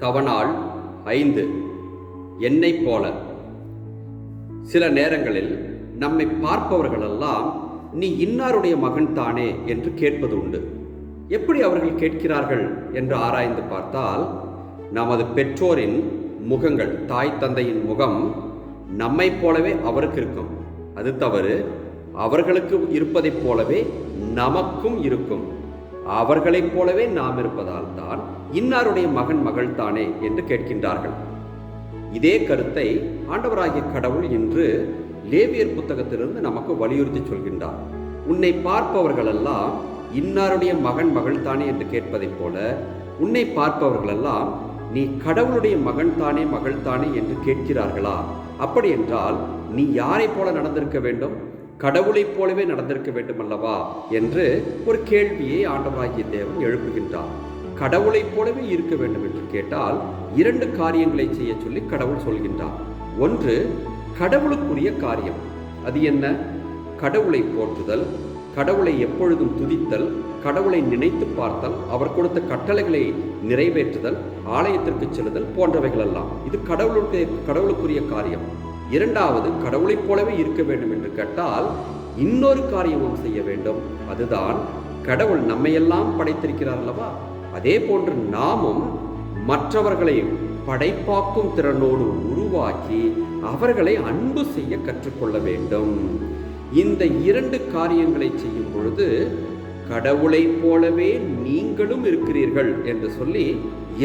தவநாள் 5. என்னைப் போல. சில நேரங்களில் நம்மை பார்ப்பவர்களெல்லாம் நீ இன்னாருடைய மகன் தானே என்று கேட்பது உண்டு. எப்படி அவர்கள் கேட்கிறார்கள் என்று ஆராய்ந்து பார்த்தால், நமது பெற்றோரின் முகங்கள், தாய் தந்தையின் முகம் நம்மைப் போலவே அவருக்கு இருக்கும். அது தவறு. அவர்களுக்கு இருப்பதைப் போலவே நமக்கும் இருக்கும். அவர்களைப் போலவே நாம் இருப்பதால் தான் இன்னாருடைய மகன் மகள் தானே என்று கேட்கின்றார்கள். இதே கருத்தை ஆண்டவராகிய கடவுள் இன்று லேவியர் புத்தகத்திலிருந்து நமக்கு வலியுறுத்தி சொல்கின்றார். உன்னை பார்ப்பவர்களெல்லாம் இன்னாருடைய மகன் மகள் தானே என்று கேட்பதைப் போல, உன்னை பார்ப்பவர்களெல்லாம் நீ கடவுளுடைய மகன் தானே மகள் தானே என்று கேட்கிறார்களா? அப்படி என்றால் நீ யாரை போல நடந்திருக்க வேண்டும்? கடவுளைப் போலவே நடந்திருக்க வேண்டும் அல்லவா என்று ஒரு கேள்வியை ஆண்டவராகிய தேவன் எழுப்புகின்றார். கடவுளைப் போலவே இருக்க வேண்டும் என்று கேட்டால் 2 காரியங்களை செய்ய சொல்லி கடவுள் சொல்கின்றார். ஒன்று, கடவுளுக்குரிய காரியம். அது என்ன? கடவுளை போற்றுதல், கடவுளை எப்பொழுதும் துதித்தல், கடவுளை நினைத்து பார்த்தல், அவர் கொடுத்த கட்டளைகளை நிறைவேற்றுதல், ஆலயத்திற்கு செல்லுதல் போன்றவைகளெல்லாம் இது கடவுளுக்குரிய காரியம். இரண்டாவது, கடவுளைப் போலவே இருக்க வேண்டும் என்று கேட்டால் இன்னொரு காரியமும் செய்ய வேண்டும். அதுதான், கடவுள் நம்மையெல்லாம் படைத்திருக்கிறார் அல்லவா, அதே போன்று நாமும் மற்றவர்களை படைப்பாக்கும் திறனோடு உருவாக்கி அவர்களை அன்பு செய்ய கற்றுக்கொள்ள வேண்டும். இந்த 2 காரியங்களை செய்யும் பொழுது கடவுளைப் போலவே நீங்களும் இருக்கிறீர்கள் என்று சொல்லி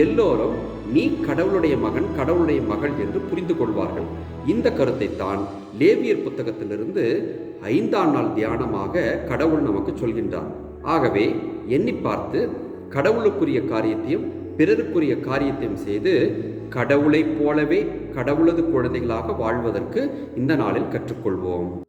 எல்லோரும் நீ கடவுளுடைய மகன், கடவுளுடைய மகள் என்று புரிந்து கொள்வார்கள். இந்த கருத்தை தான் லேவியர் புத்தகத்திலிருந்து 5ஆம் நாள் தியானமாக கடவுள் நமக்கு சொல்கின்றார். ஆகவே எண்ணி பார்த்து கடவுளுக்குரிய காரியத்தையும் பிறருக்குரிய காரியத்தையும் செய்து கடவுளைப் போலவே கடவுளது குழந்தைகளாக வாழ்வதற்கு இந்த நாளில் கற்றுக்கொள்வோம்.